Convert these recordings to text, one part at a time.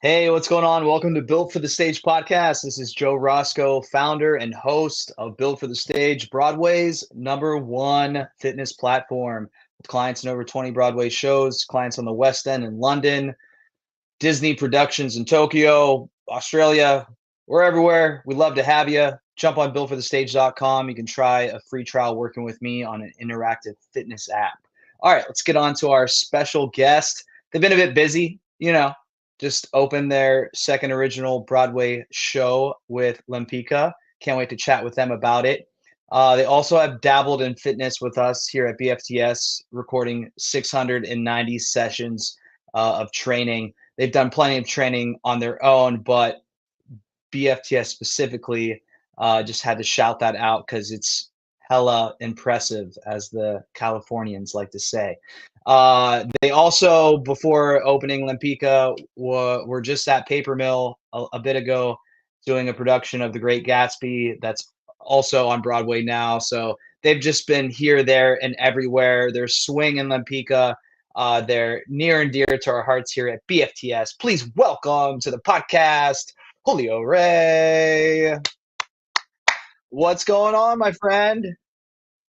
Hey, what's going on? Welcome to Built for the Stage podcast. This is Joe Roscoe, founder and host of Built for the Stage, Broadway's #1 fitness platform with clients in over 20 Broadway shows, clients on the West End in London, Disney productions in Tokyo, Australia. We're everywhere. We'd love to have you. Jump on builtforthestage.com. You can try a free trial working with me on an interactive fitness app. All right, let's get on to our special guest. They've been a bit busy, just opened their second original Broadway show with Lempicka. Can't wait to chat with them about it. They also have dabbled in fitness with us here at BFTS, recording 690 sessions of training. They've done plenty of training on their own, but BFTS specifically just had to shout that out because it's hella impressive, as the Californians like to say. They also, before opening Lempicka, were just at Paper Mill a bit ago doing a production of The Great Gatsby that's also on Broadway now. So they've just been here, there, and everywhere. They're swinging Lempicka. They're near and dear to our hearts here at BFTS. Please welcome to the podcast, Julio Ray. What's going on, my friend?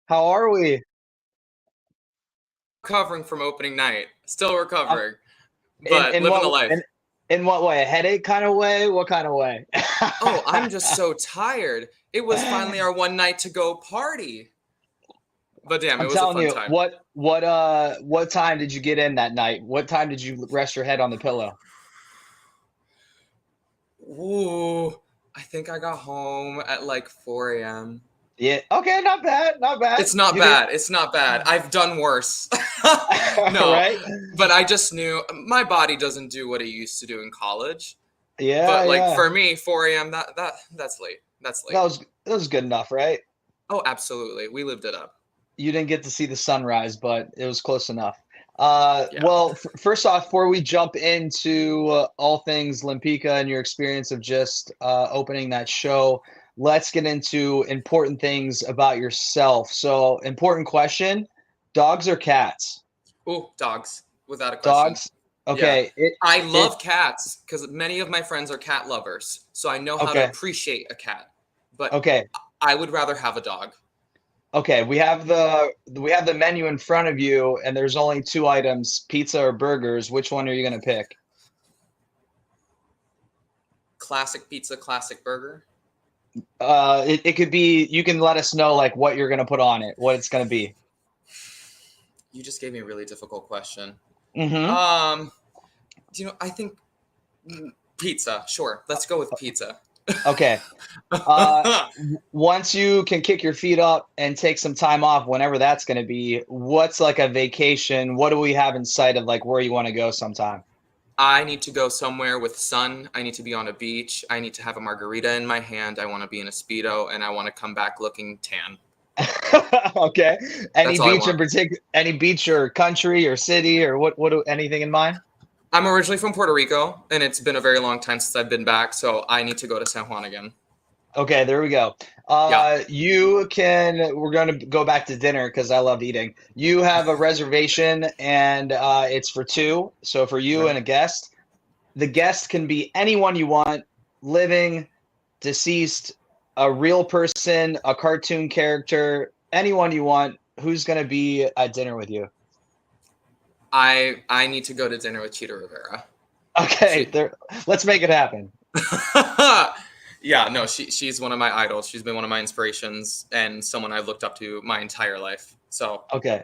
How are we? Recovering from opening night. Still Um, recovering, in but in living the what life. in what way? A headache kind of way? What kind of way? Oh, I'm just so tired. It was finally our one night to go party. But damn, I'm it was a telling fun you, time. what time did you get in that night? What time did you rest your head on the pillow? Ooh, I think I got home at like 4 a.m. Yeah. Okay, not bad, not bad. It's not You did bad. It's not bad. I've done worse. No, right? but I just knew my body doesn't do what it used to do in college. Yeah, But like yeah. for me, 4 a.m. That's late. That's late. That was good enough, right? Oh, absolutely. We lived it up. You didn't get to see the sunrise, but it was close enough. Yeah. Well, first off, before we jump into all things Lempicka and your experience of just opening that show, let's get into important things about yourself. So, important question: dogs or cats? Ooh, dogs, without a question. Dogs. Yeah. Okay. I It. love cats because many of my friends are cat lovers. So I know how to Okay. appreciate a cat. But Okay. I would rather have a dog. Okay. We have the menu in front of you, and there's only two items: pizza or burgers. Which one are you gonna pick? Classic pizza, classic burger. It could be, you can let us know like what you're gonna put on it, what it's gonna be. You just gave me a really difficult question. Mm-hmm. Um, I think pizza. Sure. Let's go with pizza. Okay. Once you can kick your feet up and take some time off, whenever that's gonna be, what's like a vacation? What do we have in sight of like where you want to go sometime? I need to go somewhere with sun. I need to be on a beach. I need to have a margarita in my hand. I want to be in a Speedo and I want to come back looking tan. Okay. That's all I want. Any beach or country or city or anything in mind? I'm originally from Puerto Rico, and it's been a very long time since I've been back, so I need to go to San Juan again. Okay, there we go. Yeah. We're going to go back to dinner because I love eating. You have a reservation and it's for two. So for you Okay. and a guest, the guest can be anyone you want, living, deceased, a real person, a cartoon character, anyone you want. Who's going to be at dinner with you? I need to go to dinner with Cheetah Rivera. Okay, She let's make it happen. Yeah, no, she's one of my idols. She's been one of my inspirations and someone I've looked up to my entire life. So Okay.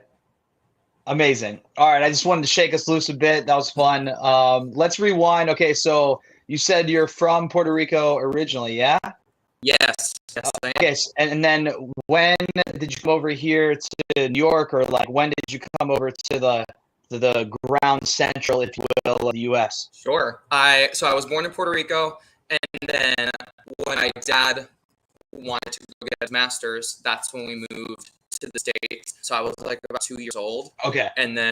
Amazing. All right, I just wanted to shake us loose a bit. That was fun. Let's rewind. Okay, so you said you're from Puerto Rico originally, yeah? yes, yes I am. Okay, and then when did you come over here to New York, or like when did you come over to the ground central, if you will, of the U.S.? Sure. I was born in Puerto Rico, and then when my dad wanted to go get his master's, that's when we moved to the States. So I was like about 2 years old. Okay. And then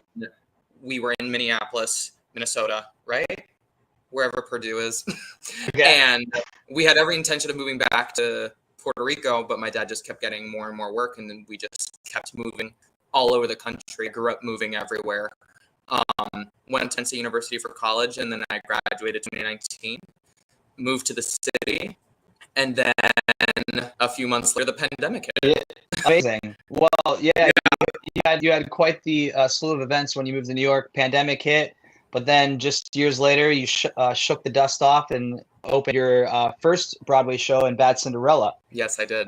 we were in Minneapolis, Minnesota, right? Wherever Purdue is. Okay. And we had every intention of moving back to Puerto Rico, but my dad just kept getting more and more work. And then we just kept moving all over the country. I grew up moving everywhere. went to NC University for college, and then I graduated 2019, moved to the city, and then a few months later, the pandemic hit. Amazing. Well, yeah, you had quite the slew of events when you moved to New York. Pandemic hit, but then just years later, you shook the dust off and opened your first Broadway show in Bad Cinderella. Yes, I did.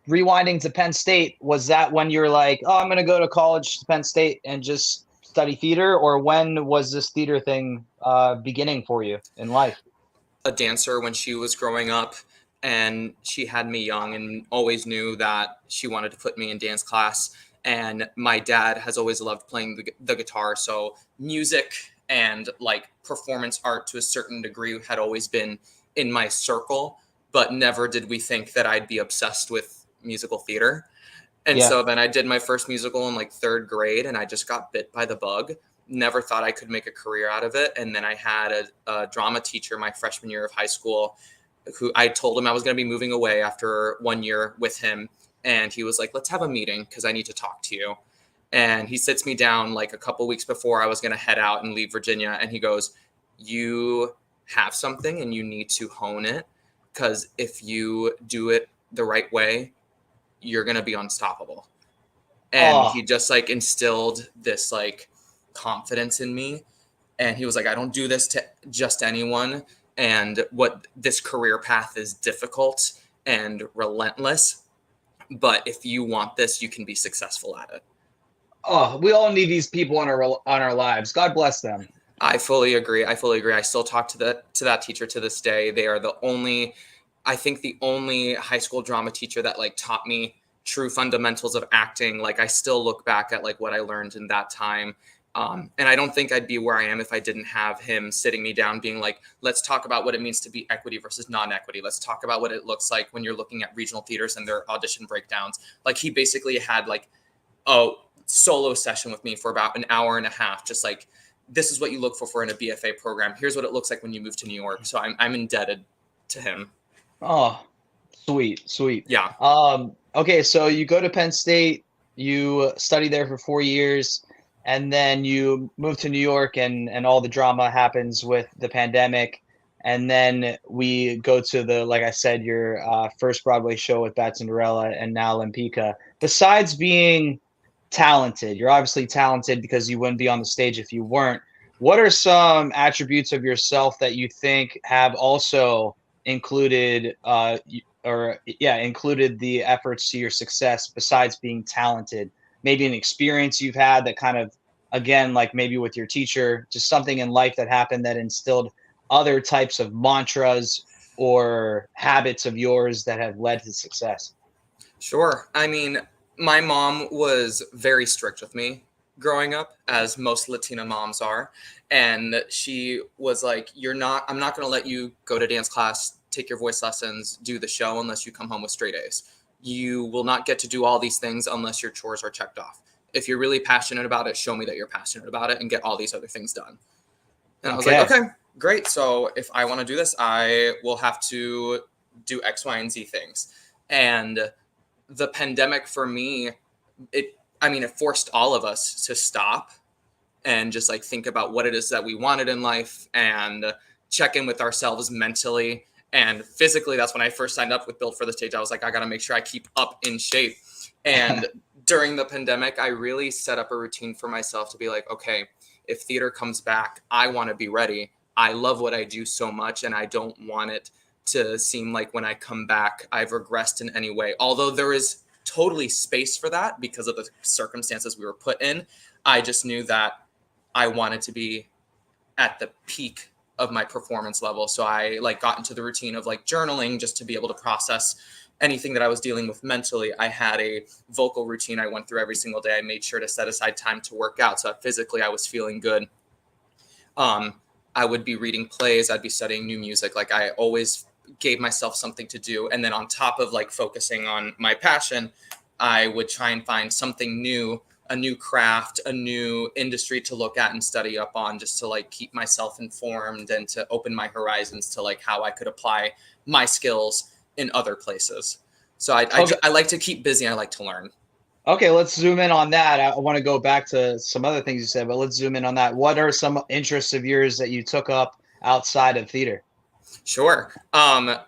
Rewinding to Penn State, was that when you're like, oh, I'm going to go to college to Penn State and just study theater, or when was this theater thing beginning for you in life? A dancer when she was growing up, and she had me young and always knew that she wanted to put me in dance class. And my dad has always loved playing the guitar, so music and like performance art to a certain degree had always been in my circle, but never did we think that I'd be obsessed with musical theater. And so then I did my first musical in like third grade, and I just got bit by the bug. Never thought I could make a career out of it. And then I had a drama teacher my freshman year of high school, who I told him I was going to be moving away after 1 year with him. And he was like, let's have a meeting because I need to talk to you. And he sits me down like a couple weeks before I was going to head out and leave Virginia. And he goes, you have something and you need to hone it, because if you do it the right way, you're going to be unstoppable. And he just like instilled this like confidence in me. And he was like, I don't do this to just anyone. And what this career path is difficult and relentless. But if you want this, you can be successful at it. Oh, we all need these people on our lives. God bless them. I fully agree. I still talk to that teacher to this day. They are the only high school drama teacher that like taught me true fundamentals of acting. Like I still look back at like what I learned in that time. And I don't think I'd be where I am if I didn't have him sitting me down being like, let's talk about what it means to be equity versus non-equity. Let's talk about what it looks like when you're looking at regional theaters and their audition breakdowns. Like he basically had like a solo session with me for about an hour and a half, just like, this is what you look for in a BFA program. Here's what it looks like when you move to New York. So I'm indebted to him. Oh, sweet. Yeah. Okay, so you go to Penn State, you study there for 4 years, and then you move to New York, and all the drama happens with the pandemic. And then we go to like I said, your first Broadway show with Bad Cinderella and now Lempicka. Besides being talented, you're obviously talented because you wouldn't be on the stage if you weren't. What are some attributes of yourself that you think have also included included the efforts to your success besides being talented? Maybe an experience you've had that kind of, again, like maybe with your teacher, just something in life that happened that instilled other types of mantras or habits of yours that have led to success. Sure. I mean, my mom was very strict with me growing up, as most Latina moms are. And she was like, I'm not going to let you go to dance class, take your voice lessons, do the show unless you come home with straight A's. You will not get to do all these things unless your chores are checked off. If you're really passionate about it, show me that you're passionate about it and get all these other things done. And I was like, okay, great. So if I want to do this, I will have to do X, Y, and Z things. And the pandemic for me, it forced all of us to stop and just like think about what it is that we wanted in life and check in with ourselves mentally and physically. That's when I first signed up with Built for the Stage. I was like, I got to make sure I keep up in shape. And during the pandemic, I really set up a routine for myself to be like, okay, if theater comes back, I want to be ready. I love what I do so much, and I don't want it to seem like when I come back, I've regressed in any way. Although there is totally space for that because of the circumstances we were put in. I just knew that I wanted to be at the peak of my performance level. So I like got into the routine of like journaling just to be able to process anything that I was dealing with mentally. I had a vocal routine I went through every single day. I made sure to set aside time to work out so that physically I was feeling good. I would be reading plays. I'd be studying new music. Like I always gave myself something to do. And then on top of like focusing on my passion, I would try and find something new, a new craft, a new industry to look at and study up on, just to like keep myself informed and to open my horizons to like how I could apply my skills in other places. So I like to keep busy. I like to learn. Okay, let's zoom in on that. I want to go back to some other things you said, but let's zoom in on that. What are some interests of yours that you took up outside of theater? Sure.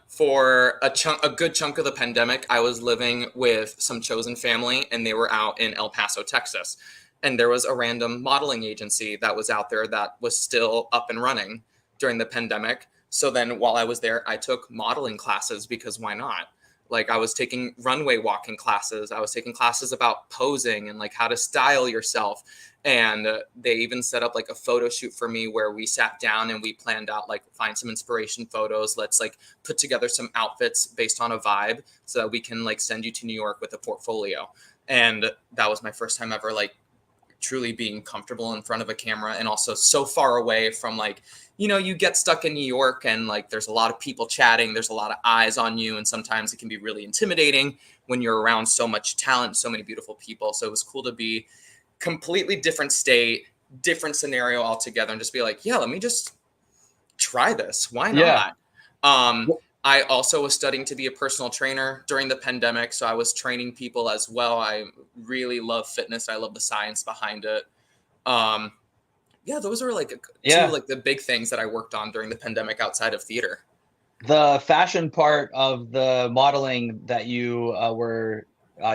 For a good chunk of the pandemic, I was living with some chosen family, and they were out in El Paso, Texas. And there was a random modeling agency that was out there that was still up and running during the pandemic. So then, while I was there, I took modeling classes because why not? Like I was taking runway walking classes. I was taking classes about posing and like how to style yourself. And they even set up like a photo shoot for me where we sat down and we planned out like find some inspiration photos. Let's like put together some outfits based on a vibe so that we can like send you to New York with a portfolio. And that was my first time ever like truly being comfortable in front of a camera, and also so far away from like, you get stuck in New York and like there's a lot of people chatting, there's a lot of eyes on you, and sometimes it can be really intimidating when you're around so much talent, so many beautiful people. So it was cool to be completely different state, different scenario altogether, and just be like, yeah, let me just try this. Why Yeah. not? I also was studying to be a personal trainer during the pandemic, so I was training people as well. I really love fitness. I love the science behind it. Um, yeah, those are like two Yeah. like the big things that I worked on during the pandemic outside of theater. The fashion part of the modeling that you were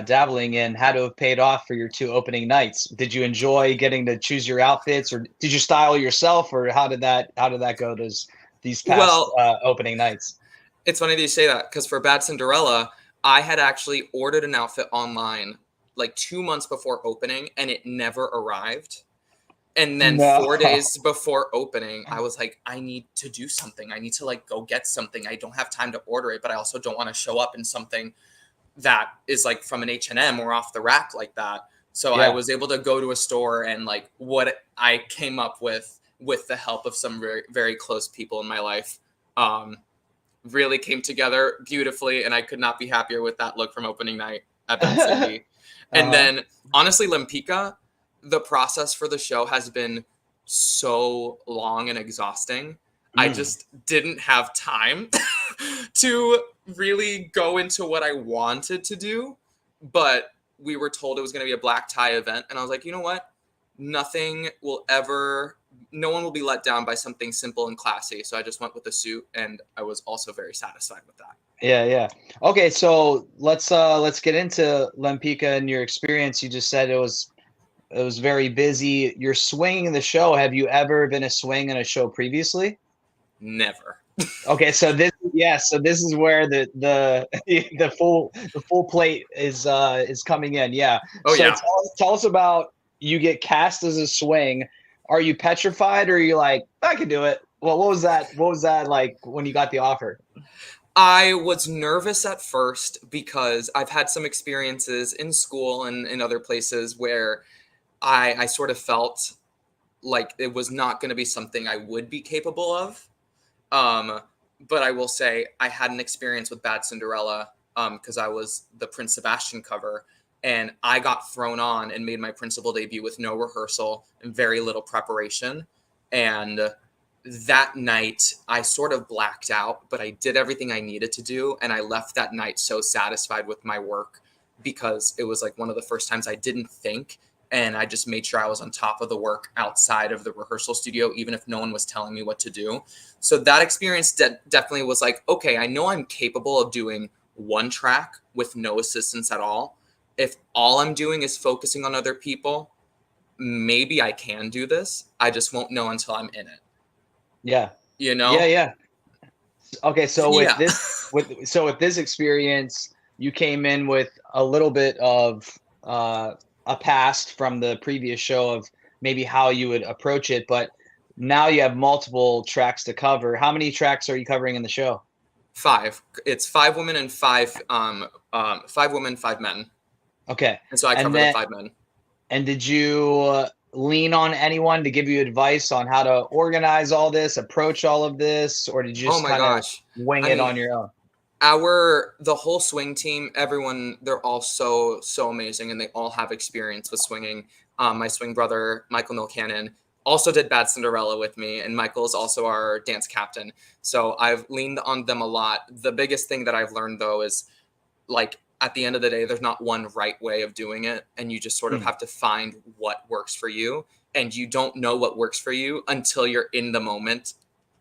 dabbling in had to have paid off for your two opening nights. Did you enjoy getting to choose your outfits, or did you style yourself, or how did that go? These past Well, opening nights? it's funny that you say that because for Bad Cinderella, I had actually ordered an outfit online like 2 months before opening, and it never arrived. And then No. 4 days before opening, I was like, I need to do something. I need to like go get something. I don't have time to order it, but I also don't want to show up in something that is like from an H&M or off the rack like that. So I Yeah. was able to go to a store, and like what I came up with the help of some very, very close people in my life, um, really came together beautifully. And I could not be happier with that look from opening night at Bad Cindy. And Uh-huh. then honestly, Lempicka, the process for the show has been so long and exhausting. I Mm. just didn't have time to really go into what I wanted to do. But we were told it was going to be a black tie event. And I was like, you know what? Nothing will ever, no one will be let down by something simple and classy. So I just went with the suit, and I was also very satisfied with that. Yeah, yeah. Okay, so let's get into Lempicka and your experience. You just said it was very busy. You're swinging the show. Have you ever been a swing in a show previously? Never. Okay, so this is where the the full plate is coming in. Yeah. Oh, So yeah. tell us about you get cast as a swing. Are you petrified, or are you like, I can do it? Well, what was that? What was that like when you got the offer? I was nervous at first because I've had some experiences in school and in other places where I sort of felt like it was not going to be something I would be capable of. Um, but I will say I had an experience with Bad Cinderella because I was the Prince Sebastian cover, and I got thrown on and made my principal debut with no rehearsal and very little preparation. And that night, I sort of blacked out, but I did everything I needed to do. And I left that night so satisfied with my work because it was like one of the first times I didn't think. And I just made sure I was on top of the work outside of the rehearsal studio, even if no one was telling me what to do. So that experience definitely was like, okay, I know I'm capable of doing one track with no assistance at all. If all I'm doing is focusing on other people, maybe I can do this. I just won't know until I'm in it, Yeah. you Yeah, know? yeah. Okay, so with Yeah. this experience, you came in with a little bit of uh, a past from the previous show of maybe how you would approach it, but now you have multiple tracks to cover. How many tracks are you covering in the show? Five. It's five women and five women, five men. Okay, And so I and cover the then five men. and did you lean on anyone to give you advice on how to organize all this, approach all of this, or did you Oh just my kind of gosh. wing I it mean, on your own? the whole swing team, everyone, they're all so amazing, and they all have experience with swinging. My swing brother, Michael Milcannon, also did Bad Cinderella with me, and Michael is also our dance captain. So I've leaned on them a lot. The biggest thing that I've learned though is like at the end of the day, there's not one right way of doing it. And you just sort of have to find what works for you. And you don't know what works for you until you're in the moment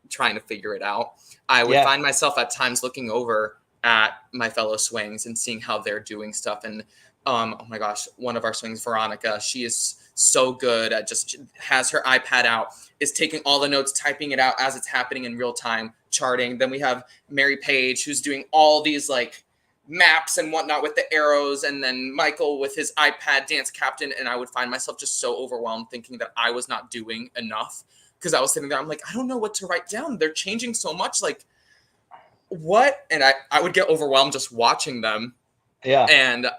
trying to figure it out. I would find myself at times looking over at my fellow swings and seeing how they're doing stuff. And oh my gosh, one of our swings, Veronica, she is so good at just has her iPad out, is taking all the notes, typing it out as it's happening in real time, charting. Then we have Mary Page, who's doing all these like maps and whatnot with the arrows, and then Michael with his iPad dance captain. And I would find myself just so overwhelmed thinking that I was not doing enough, because I was sitting there, I'm like, I don't know what to write down. They're changing so much, like what? And I would get overwhelmed just watching them. Yeah. And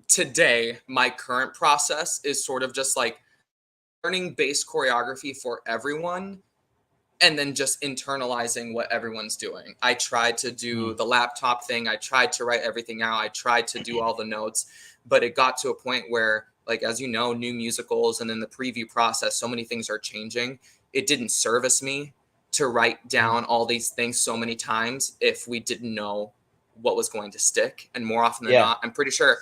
today, my current process is sort of just like learning base choreography for everyone and then just internalizing what everyone's doing. I tried to do the laptop thing. I tried to write everything out. I tried to do all the notes, but it got to a point where, like, as you know, new musicals and in the preview process, so many things are changing. It didn't service me to write down all these things so many times if we didn't know what was going to stick. And more often than not, I'm pretty sure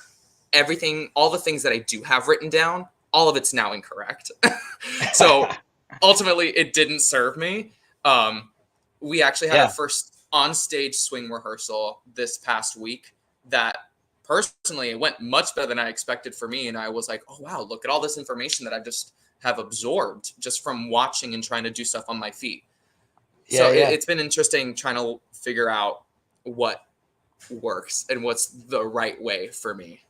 all the things that I do have written down, all of it's now incorrect. So ultimately it didn't serve me. We actually had our first on-stage swing rehearsal this past week that personally it went much better than I expected for me. And I was like, oh wow, look at all this information that I just have absorbed just from watching and trying to do stuff on my feet. It's been interesting trying to figure out what works and what's the right way for me.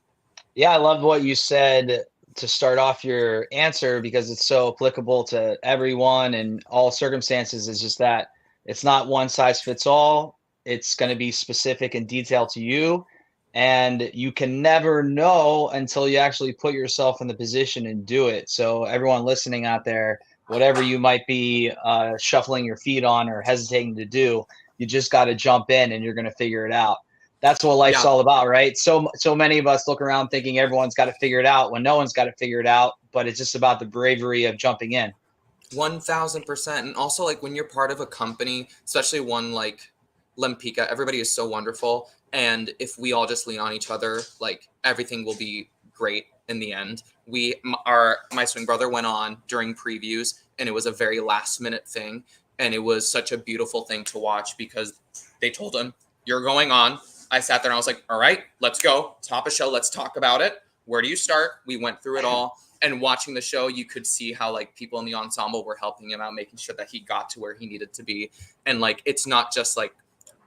Yeah, I love what you said to start off your answer, because it's so applicable to everyone and all circumstances. Is just that it's not one size fits all. It's going to be specific and detailed to you. And you can never know until you actually put yourself in the position and do it. So everyone listening out there, whatever you might be shuffling your feet on or hesitating to do, you just got to jump in and you're going to figure it out. That's what life's all about, right? So many of us look around thinking everyone's got to figure it out when no one's got to figure it out, but it's just about the bravery of jumping in. 1000%. And also, like, when you're part of a company, especially one like Lempicka, everybody is so wonderful. And if we all just lean on each other, like, everything will be great in the end. My swing brother went on during previews, and it was a very last minute thing. And it was such a beautiful thing to watch because they told him, you're going on. I sat there and I was like, all right, let's go. Top of show. Let's talk about it. Where do you start? We went through it all. And watching the show, you could see how, like, people in the ensemble were helping him out, making sure that he got to where he needed to be. And, like, it's not just like,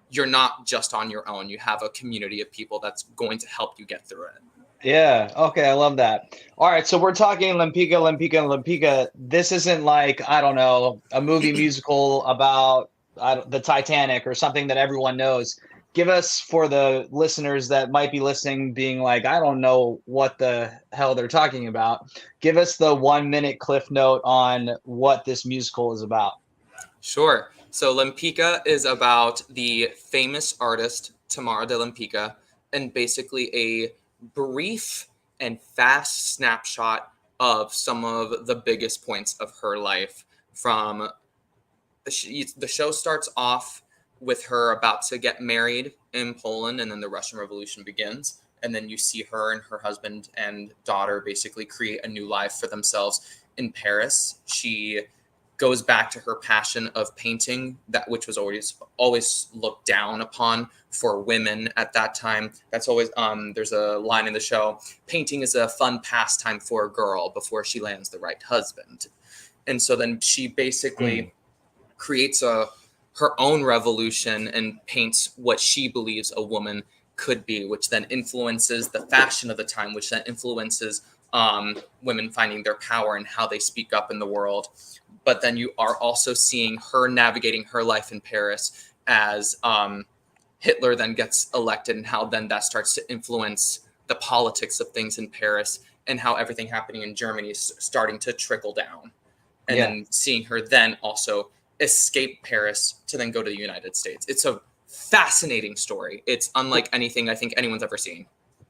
you're not just on your own. You have a community of people that's going to help you get through it. Yeah. Okay. I love that. All right. So we're talking Lempicka. This isn't like, I don't know, a movie musical about the Titanic or something that everyone knows. Give us, for the listeners that might be listening, being like, I don't know what the hell they're talking about. Give us the 1 minute cliff note on what this musical is about. Sure. So Lempicka is about the famous artist, Tamara de Lempicka, and basically a brief and fast snapshot of some of the biggest points of her life. From the show starts off with her about to get married in Poland, and then the Russian Revolution begins. And then you see her and her husband and daughter basically create a new life for themselves in Paris. She goes back to her passion of painting, that which was always looked down upon for women at that time. That's always there's a line in the show, painting is a fun pastime for a girl before she lands the right husband. And so then she basically creates her own revolution and paints what she believes a woman could be, which then influences the fashion of the time, which then influences women finding their power and how they speak up in the world. But then you are also seeing her navigating her life in Paris as Hitler then gets elected, and how then that starts to influence the politics of things in Paris, and how everything happening in Germany is starting to trickle down. And then seeing her then also escape Paris to then go to the United States. It's a fascinating story. It's unlike anything I think anyone's ever seen.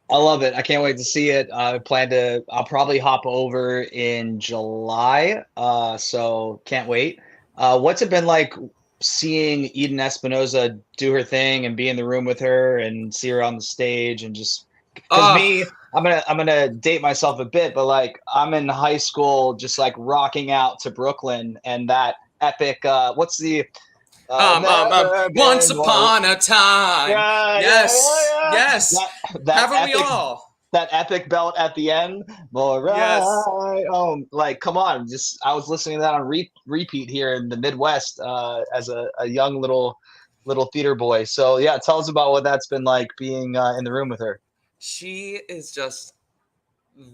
I love it. I can't wait to see it. I'll probably hop over in July. So can't wait. What's it been like seeing Eden Espinosa do her thing and be in the room with her and see her on the stage and just because Oh, me, I'm gonna date myself a bit, but like I'm in high school just like rocking out to Brooklyn and that epic what's the never once been more upon a time. Yes, yeah. yes. That Haven't we epic all? that epic belt at the end. More Yes. right. Oh, like come on! Just I was listening to that on repeat here in the Midwest as a young little theater boy. So yeah, tell us about what that's been like being in the room with her. She is just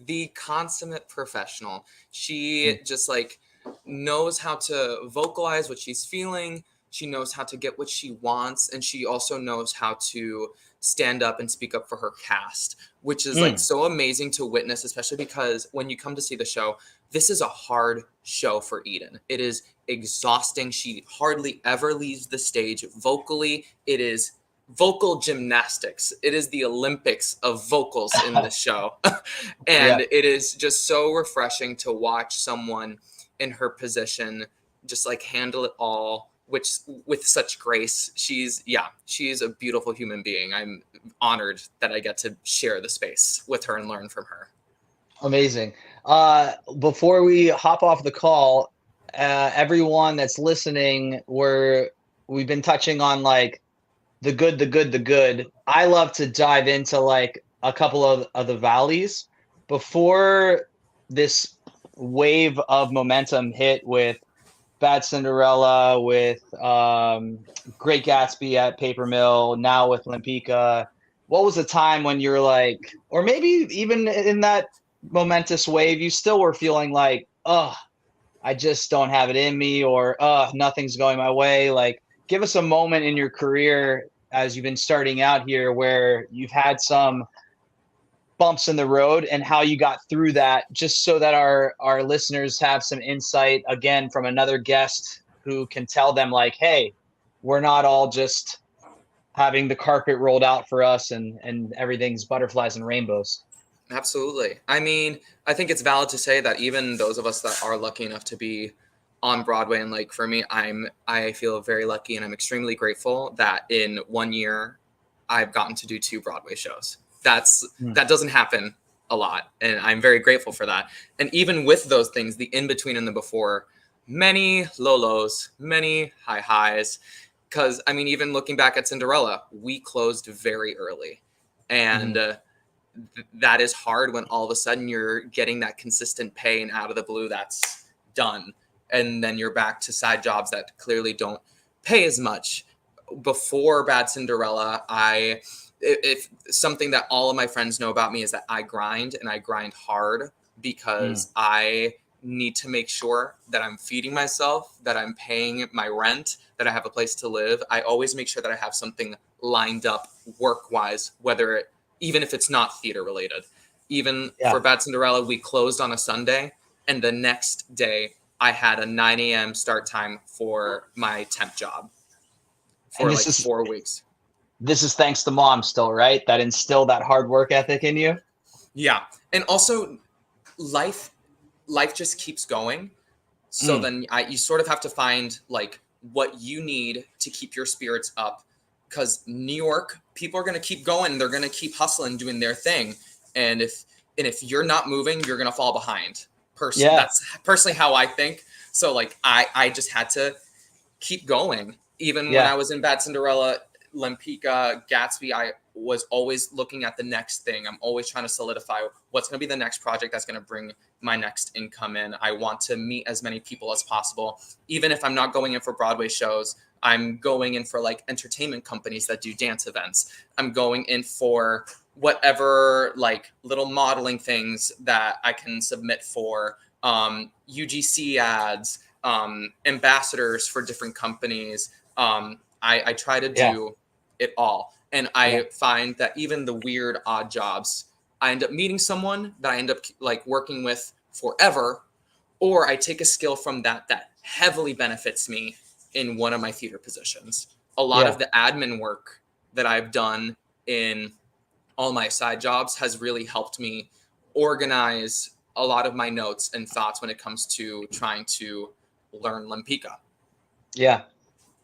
the consummate professional. Mm. She just like knows how to vocalize what she's feeling. She knows how to get what she wants, and she also knows how to stand up and speak up for her cast, which is like Mm. so amazing to witness, especially because when you come to see the show, this is a hard show for Eden. It is exhausting. She hardly ever leaves the stage vocally. It is vocal gymnastics. It is the Olympics of vocals in this show. Yeah. And it is just so refreshing to watch someone in her position just like handle it all which with such grace. She's a beautiful human being. I'm honored that I get to share the space with her and learn from her. Amazing. Before we hop off the call, everyone that's listening, we've been touching on like the good, the good, the good. I love to dive into like a couple of the valleys before this wave of momentum hit with Bad Cinderella, with Great Gatsby at Paper Mill, now with Lempicka. What was the time when you're like, or maybe even in that momentous wave, you still were feeling like, oh, I just don't have it in me, or nothing's going my way. Like, give us a moment in your career as you've been starting out here where you've had some bumps in the road and how you got through that, just so that our listeners have some insight again from another guest who can tell them like, hey, we're not all just having the carpet rolled out for us and everything's butterflies and rainbows. Absolutely. I mean, I think it's valid to say that even those of us that are lucky enough to be on Broadway, and like for me, I feel very lucky and I'm extremely grateful that in 1 year I've gotten to do 2 Broadway shows. Mm. That doesn't happen a lot, and I'm very grateful for that. And even with those things, the in between and the before, many low lows, many high highs. Because I mean, even looking back at Cinderella, we closed very early, and Mhm. that is hard when all of a sudden you're getting that consistent pay and out of the blue that's done, and then you're back to side jobs that clearly don't pay as much. Before Bad Cinderella, if something that all of my friends know about me is that I grind and I grind hard Mm. because I need to make sure that I'm feeding myself, that I'm paying my rent, that I have a place to live. I always make sure that I have something lined up work wise, even if it's not theater related. Even Yeah. for Bad Cinderella, we closed on a Sunday, and the next day I had a 9 a.m. start time for my temp job And for like 4 weeks. this is thanks to mom still, right? That instilled that hard work ethic in you. Yeah. And also life just keeps going. So Mm. then you sort of have to find like what you need to keep your spirits up, because New York people are going to keep going. They're going to keep hustling, doing their thing. And if you're not moving, you're going to fall behind. Yeah. That's personally how I think. So like I just had to keep going. Even when Yeah. I was in Bad Cinderella, Lempicka, Gatsby, I was always looking at the next thing. I'm always trying to solidify what's going to be the next project that's going to bring my next income in. I want to meet as many people as possible. Even if I'm not going in for Broadway shows, I'm going in for like entertainment companies that do dance events. I'm going in for whatever like little modeling things that I can submit for, UGC ads, ambassadors for different companies. I try to Yeah. do it all. And Yeah. I find that even the weird, odd jobs, I end up meeting someone that I end up like working with forever, or I take a skill from that heavily benefits me in one of my theater positions. A lot Yeah. of the admin work that I've done in all my side jobs has really helped me organize a lot of my notes and thoughts when it comes to trying to learn Lempicka. Yeah.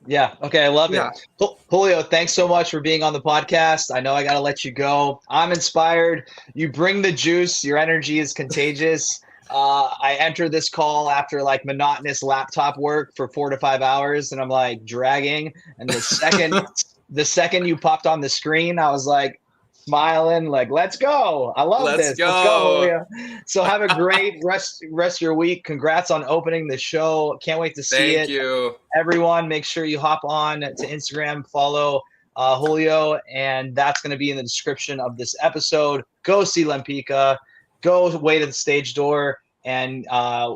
Yeah. Okay. I love Yeah. it. Julio, thanks so much for being on the podcast. I know I got to let you go. I'm inspired. You bring the juice. Your energy is contagious. I enter this call after like monotonous laptop work for 4 to 5 hours, and I'm like dragging. And the second you popped on the screen, I was like smiling, like, let's go. I love Let's this. Let's go, go. Julio. So have a great rest of your week. Congrats on opening the show. Can't wait to see Thank it. you. Everyone, make sure you hop on to Instagram, follow Julio, and that's going to be in the description of this episode. Go see Lempicka, go wait at the stage door and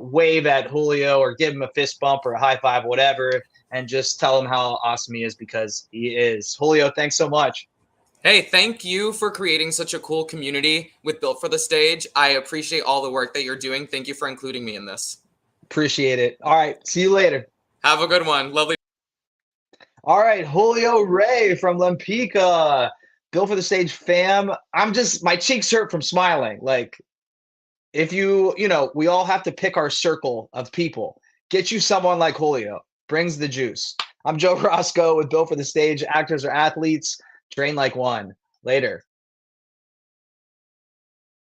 wave at Julio or give him a fist bump or a high five, whatever, and just tell him how awesome he is, because he is. Julio, thanks so much. Hey, thank you for creating such a cool community with Built for the Stage. I appreciate all the work that you're doing. Thank you for including me in this. Appreciate it. All right, see you later. Have a good one. Lovely. All right, Julio Ray from Lempicka, Built for the Stage fam. My cheeks hurt from smiling. Like, if we all have to pick our circle of people. Get you someone like Julio, brings the juice. I'm Joe Roscoe with Built for the Stage. Actors are athletes, train like one. Later.